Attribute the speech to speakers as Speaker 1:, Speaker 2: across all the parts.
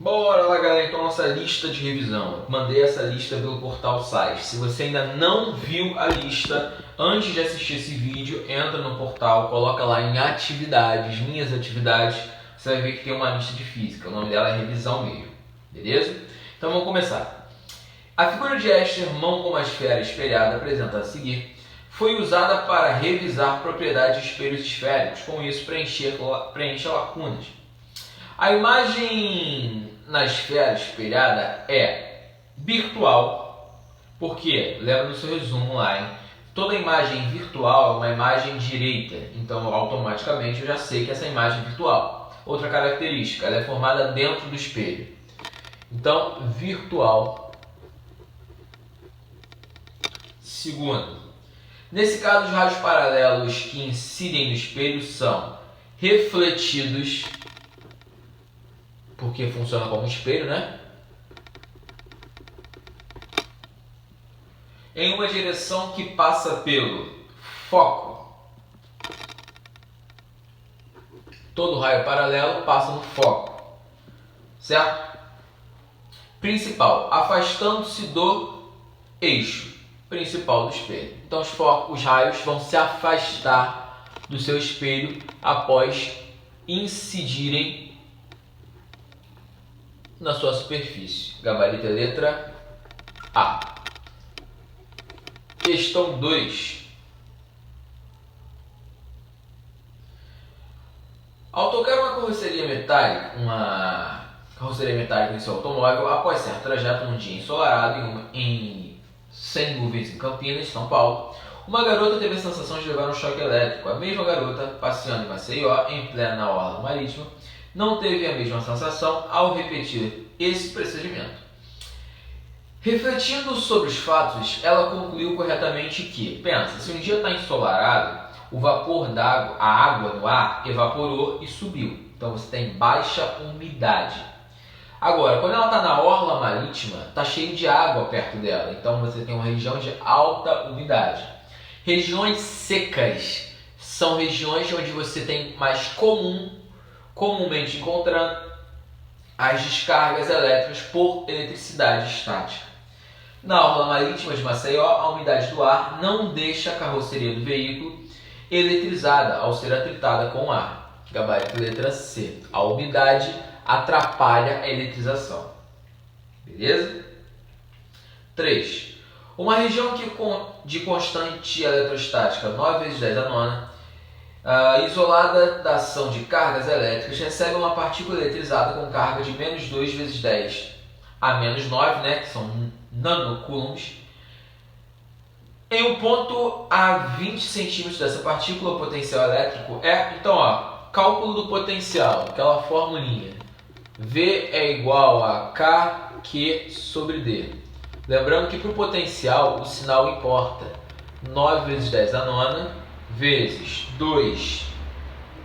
Speaker 1: Bora lá, galera, então nossa lista de revisão. Eu mandei essa lista pelo portal SAIS. Se você ainda não viu a lista, antes de assistir esse vídeo, entra no portal, coloca lá em atividades, minhas atividades, você vai ver que tem uma lista de física. O nome dela é revisão mesmo, beleza? Então vamos começar. A figura de Escher, mão com uma esfera espelhada, apresentada a seguir, foi usada para revisar propriedades de espelhos esféricos, com isso preenche lacunas. A imagem na esfera espelhada é virtual, porque, lembra do seu resumo lá, hein? Toda imagem virtual é uma imagem direita, então automaticamente eu já sei que essa imagem é virtual. Outra característica, ela é formada dentro do espelho. Então, virtual. Segundo, nesse caso, os raios paralelos que incidem no espelho são refletidos, porque funciona como espelho, né? Em uma direção que passa pelo foco. Todo raio paralelo passa no foco, certo? Principal, afastando-se do eixo principal do espelho. Então os raios vão se afastar do seu espelho após incidirem na sua superfície. Gabarito é letra A. Questão 2. Ao tocar uma carroceria metálica em seu automóvel, após certo trajeto num dia ensolarado sem nuvens em Campinas, São Paulo, uma garota teve a sensação de levar um choque elétrico. A mesma garota, passeando em Maceió, em plena orla marítima, não teve a mesma sensação ao repetir esse procedimento. Refletindo sobre os fatos, ela concluiu corretamente que, pensa, se um dia está ensolarado, o vapor d'água, a água no ar, evaporou e subiu. Então você tem baixa umidade. Agora, quando ela está na orla marítima, está cheio de água perto dela. Então você tem uma região de alta umidade. Regiões secas são regiões onde você tem mais comumente encontrando as descargas elétricas por eletricidade estática. Na orla marítima de Maceió, a umidade do ar não deixa a carroceria do veículo eletrizada ao ser atritada com o ar. Gabarito letra C. A umidade atrapalha a eletrização. Beleza? 3. Uma região de constante eletrostática 9 vezes 10 a nona, isolada da ação de cargas elétricas, recebe uma partícula eletrizada com carga de menos 2 vezes 10 a menos 9, né, que são nanocoulombs. Em um ponto a 20 centímetros dessa partícula, o potencial elétrico é... Então, cálculo do potencial, aquela formulinha. V é igual a KQ sobre D. Lembrando que para o potencial o sinal importa. 9 vezes 10 a nona vezes 2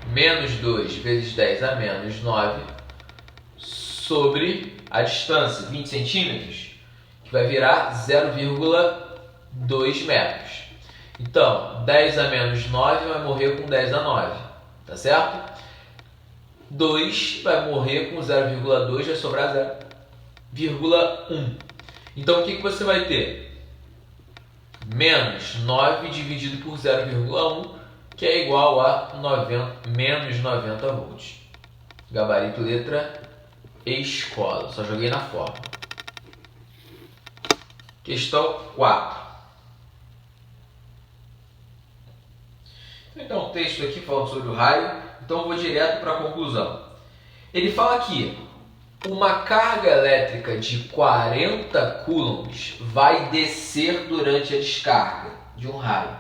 Speaker 1: menos 2 vezes 10 a menos 9 sobre a distância, 20 centímetros, que vai virar 0,2 metros. Então, 10 a menos 9 vai morrer com 10 a 9, tá certo? 2 vai morrer com 0,2, vai sobrar 0,1. Então, o que você vai ter? Menos 9 dividido por 0,1, que é igual a menos 90 volts. Gabarito letra escola. Só joguei na fórmula. Questão 4. Então, o texto aqui falando sobre o raio. Então, eu vou direto para a conclusão. Ele fala que uma carga elétrica de 40 coulombs vai descer durante a descarga de um raio,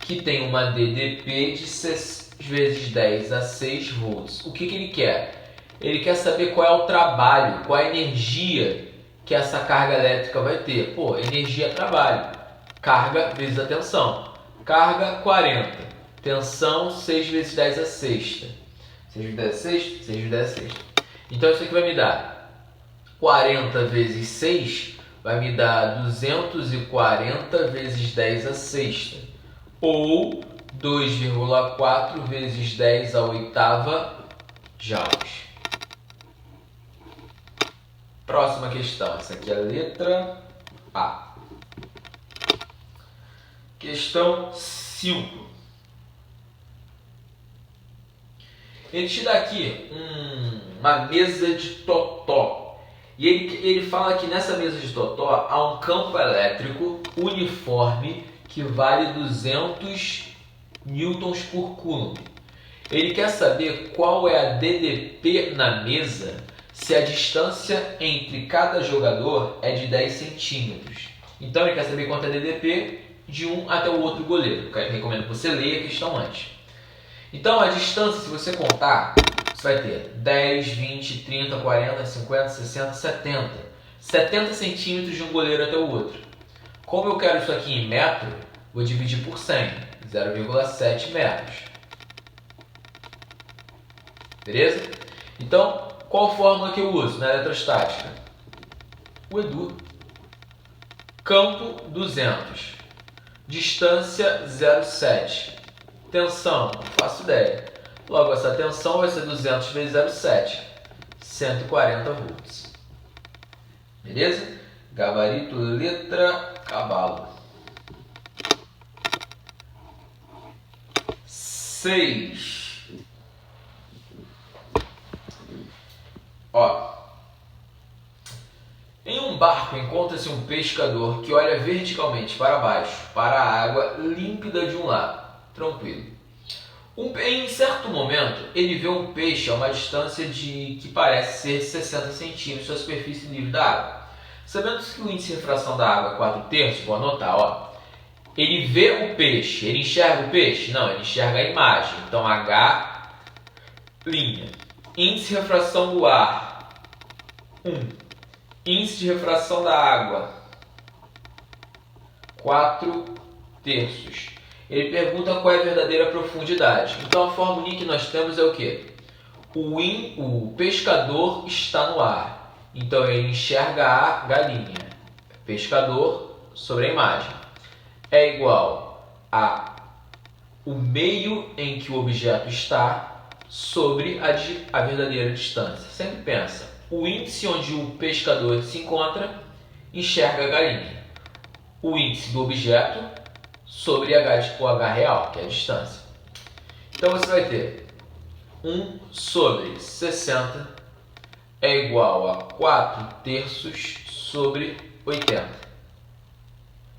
Speaker 1: que tem uma DDP de 6 vezes 10 a 6 volts. O que ele quer? Ele quer saber qual é o trabalho, qual é a energia que essa carga elétrica vai ter. Pô, energia é trabalho. Carga vezes a tensão. Carga 40. Tensão 6 vezes 10 a sexta. 6 vezes 10 a sexta? 6 vezes 10 a sexta. Então isso aqui vai me dar 40 vezes 6, vai me dar 240 vezes 10 a sexta. Ou 2,4 vezes 10 a oitava joules. Próxima questão, essa aqui é a letra A. Questão 5. Ele te dá aqui uma mesa de totó. E ele fala que nessa mesa de totó há um campo elétrico uniforme que vale 200 newtons por coulomb. Ele quer saber qual é a DDP na mesa se a distância entre cada jogador é de 10 centímetros. Então ele quer saber quanto é DDP de um até o outro goleiro. Eu recomendo que você leia a questão antes. Então a distância, se você contar, você vai ter 10, 20, 30, 40, 50, 60, 70. 70 centímetros de um goleiro até o outro. Como eu quero isso aqui em metro, vou dividir por 100, 0,7 metros. Beleza? Então, qual fórmula que eu uso na eletrostática? O Edu. Campo 200. Distância 0,7. Tensão, não faço ideia. Logo, essa tensão vai ser 200 vezes 0,7. 140 volts. Beleza? Gabarito, letra, cavalo. 6. Ó, em um barco encontra-se um pescador que olha verticalmente para baixo, para a água límpida de um lago. Tranquilo. Em certo momento, ele vê um peixe a uma distância que parece ser de 60 centímetros da superfície livre da água. Sabendo que o índice de refração da água é 4/3, vou anotar, ó. Ele vê o peixe, ele enxerga o peixe? Não, ele enxerga a imagem. Então, H'. Índice de refração do ar, 1. Índice de refração da água, 4/3. Ele pergunta qual é a verdadeira profundidade. Então a fórmula que nós temos é o quê? O pescador está no ar. Então ele enxerga a galinha. Pescador sobre a imagem. É igual a o meio em que o objeto está sobre a verdadeira distância. Sempre pensa. O índice onde o pescador se encontra enxerga a galinha. O índice do objeto sobre o H real, que é a distância. Então você vai ter 1 sobre 60 é igual a 4/3 sobre 80.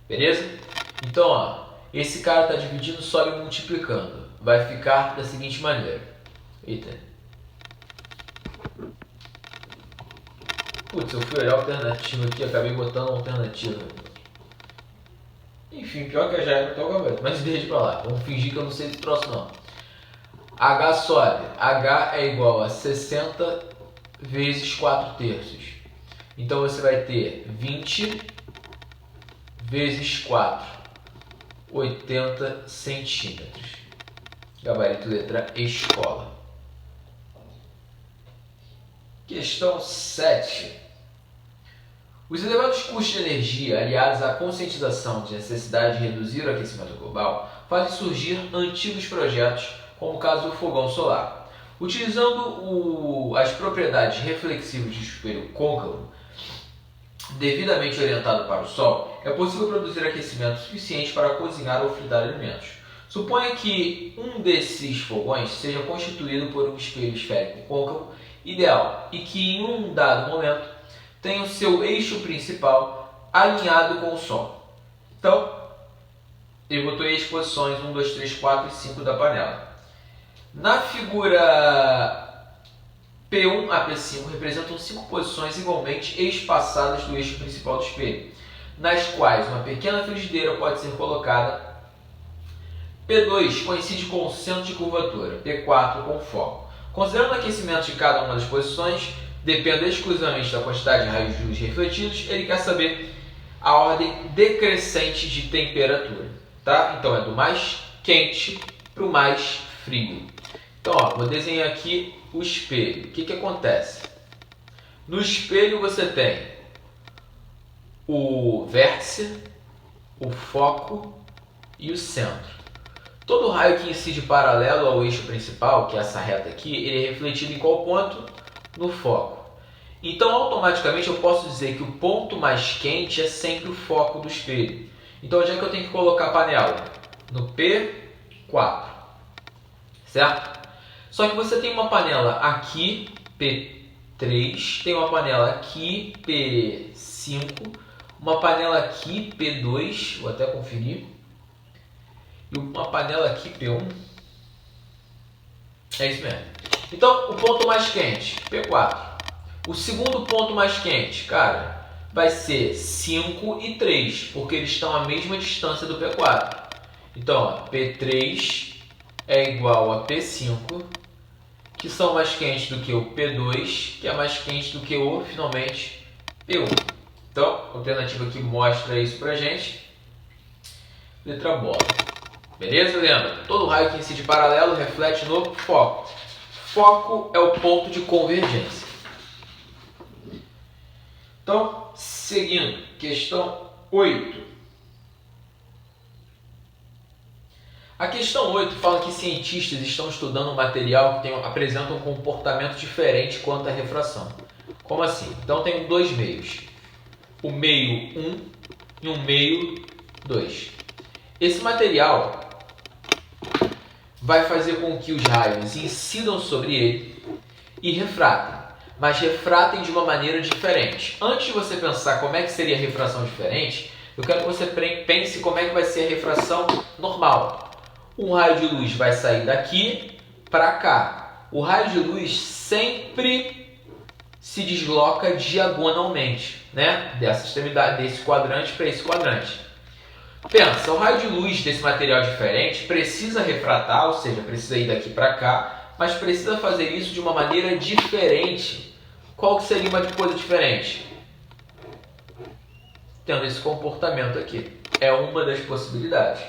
Speaker 1: Beleza? Então, ó, esse cara está dividindo só e multiplicando. Vai ficar da seguinte maneira. Eita. Putz, eu fui olhar a alternativa aqui, acabei botando a alternativa. Enfim, pior que já era o gabarito, mas deixa pra lá. Vamos fingir que eu não sei do próximo não. H sobe. H é igual a 60 vezes 4/3. Então você vai ter 20 vezes 4. 80 centímetros. Gabarito letra escola. Questão 7. Os elevados custos de energia, aliados à conscientização de necessidade de reduzir o aquecimento global, fazem surgir antigos projetos, como o caso do fogão solar. Utilizando as propriedades reflexivas de espelho côncavo, devidamente orientado para o Sol, é possível produzir aquecimento suficiente para cozinhar ou fritar alimentos. Suponha que um desses fogões seja constituído por um espelho esférico côncavo ideal e que em um dado momento tem o seu eixo principal alinhado com o Sol. Então, ele botou aí as posições 1, 2, 3, 4 e 5 da panela. Na figura P1 a P5 representam 5 posições igualmente espaçadas do eixo principal do espelho, nas quais uma pequena frigideira pode ser colocada. P2 coincide com o centro de curvatura, P4 com o foco. Considerando o aquecimento de cada uma das posições, depende exclusivamente da quantidade de raios de luz refletidos, ele quer saber a ordem decrescente de temperatura. Tá? Então é do mais quente para o mais frio. Então, ó, vou desenhar aqui o espelho. O que acontece? No espelho você tem o vértice, o foco e o centro. Todo raio que incide paralelo ao eixo principal, que é essa reta aqui, ele é refletido em qual ponto? No foco. Então, automaticamente, eu posso dizer que o ponto mais quente é sempre o foco do espelho. Então, onde é que eu tenho que colocar a panela? No P4, certo? Só que você tem uma panela aqui, P3, tem uma panela aqui, P5, uma panela aqui, P2, vou até conferir, e uma panela aqui, P1. É isso mesmo. Então, o ponto mais quente, P4. O segundo ponto mais quente, cara, vai ser 5 e 3, porque eles estão à mesma distância do P4. Então, ó, P3 é igual a P5, que são mais quentes do que o P2, que é mais quente do que o, finalmente, P1. Então, a alternativa aqui mostra isso pra gente. Letra bola. Beleza? Lembra? Todo raio que incide paralelo reflete no foco. Foco é o ponto de convergência. Então, seguindo, questão 8. A questão 8 fala que cientistas estão estudando um material que apresenta um comportamento diferente quanto à refração. Como assim? Então, tem dois meios. O meio 1 e um meio 2. Esse material vai fazer com que os raios incidam sobre ele e refratem, mas refratem de uma maneira diferente. Antes de você pensar como é que seria a refração diferente, eu quero que você pense como é que vai ser a refração normal. Um raio de luz vai sair daqui para cá. O raio de luz sempre se desloca diagonalmente, né? Dessa extremidade, desse quadrante para esse quadrante. Pensa, o raio de luz desse material diferente precisa refratar, ou seja, precisa ir daqui para cá, mas precisa fazer isso de uma maneira diferente. Qual que seria uma coisa diferente? Tendo esse comportamento aqui. É uma das possibilidades.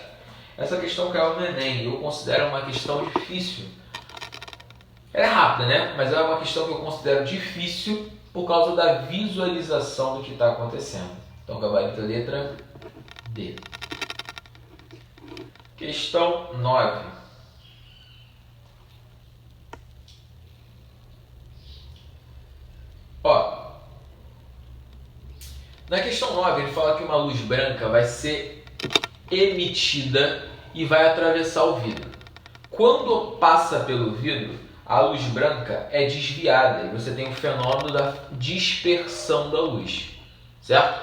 Speaker 1: Essa questão caiu no Enem, eu considero uma questão difícil. Ela é rápida, né? Mas é uma questão que eu considero difícil por causa da visualização do que está acontecendo. Então, gabarito letra D. Questão 9. Ó, na questão 9 ele fala que uma luz branca vai ser emitida e vai atravessar o vidro. Quando passa pelo vidro, a luz branca é desviada e você tem o fenômeno da dispersão da luz, certo?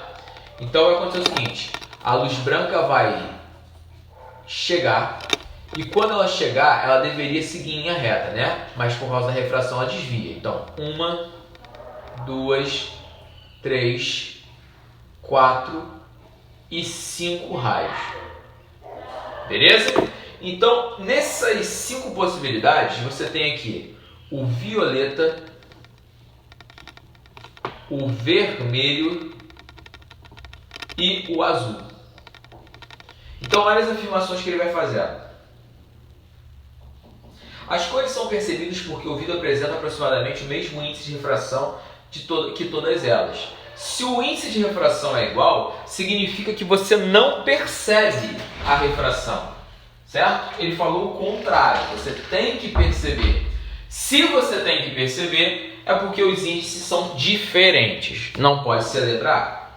Speaker 1: Então vai acontecer o seguinte, a luz branca vai chegar e quando ela chegar, ela deveria seguir em linha reta, né? Mas por causa da refração ela desvia. Então, 1, 2, 3, 4 e 5 raios. Beleza? Então, nessas 5 possibilidades, você tem aqui o violeta, o vermelho e o azul. Então, olha as afirmações que ele vai fazer. As cores são percebidas porque o vidro apresenta aproximadamente o mesmo índice de refração que todas elas. Se o índice de refração é igual, significa que você não percebe a refração, certo? Ele falou o contrário, você tem que perceber. Se você tem que perceber, é porque os índices são diferentes. Não pode ser a letra A.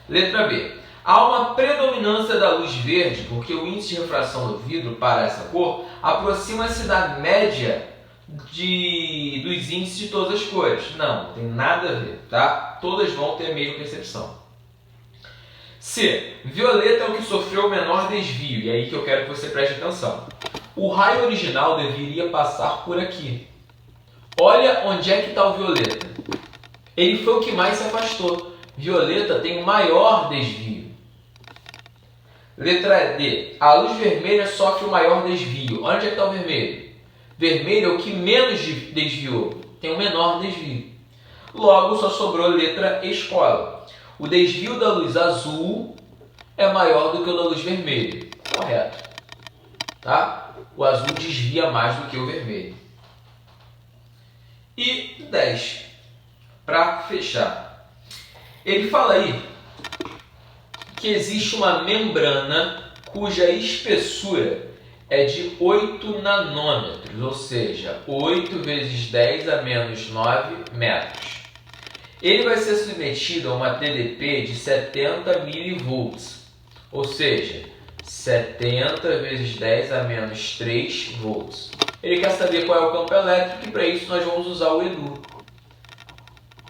Speaker 1: Letra B. Há uma predominância da luz verde porque o índice de refração do vidro para essa cor aproxima-se da média dos índices de todas as cores. Não tem nada a ver, tá? Todas vão ter a mesma percepção. C. Violeta é o que sofreu o menor desvio, e é aí que eu quero que você preste atenção. O raio original deveria passar por aqui. Olha onde é que está o violeta. Ele foi o que mais se afastou. Violeta tem o maior desvio. Letra D. A luz vermelha sofre o maior desvio. Onde é que está o vermelho? Vermelho é o que menos desviou. Tem o menor desvio. Logo, só sobrou a letra escola. O desvio da luz azul é maior do que o da luz vermelha. Correto. Tá? O azul desvia mais do que o vermelho. E 10. Para fechar. Ele fala aí que existe uma membrana cuja espessura é de 8 nanômetros, ou seja, 8 vezes 10 a menos 9 metros. Ele vai ser submetido a uma TDP de 70 mV, ou seja, 70 vezes 10 a menos 3 volts. Ele quer saber qual é o campo elétrico e para isso nós vamos usar o EDU.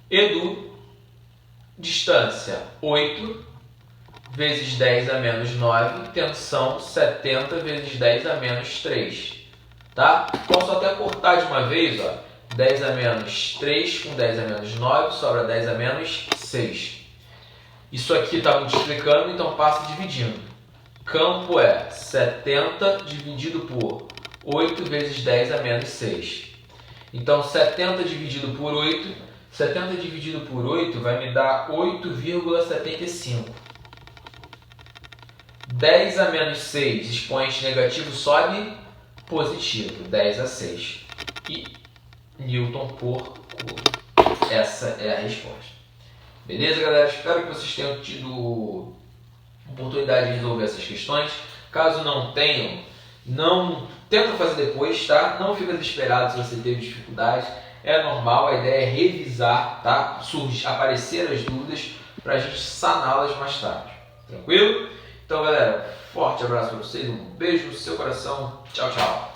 Speaker 1: EDU, distância 8 vezes 10 a menos 9, tensão 70 vezes 10 a menos 3. Tá? Posso até cortar de uma vez, ó, 10 a menos 3 com 10 a menos 9, sobra 10 a menos 6. Isso aqui está multiplicando, então passa dividindo. Campo é 70 dividido por 8 vezes 10 a menos 6. Então 70 dividido por 8, 70 dividido por 8 vai me dar 8,75. 10 a menos 6, expoente negativo sobe, positivo, 10 a 6. E Newton por Coulomb. Essa é a resposta. Beleza, galera? Espero que vocês tenham tido oportunidade de resolver essas questões. Caso não tenham, não tenta fazer depois, tá? Não fica desesperado se você teve dificuldade. É normal, a ideia é revisar, tá? Aparecer as dúvidas para a gente saná-las mais tarde. Tranquilo? Então, galera, forte abraço para vocês, um beijo no seu coração. Tchau, tchau.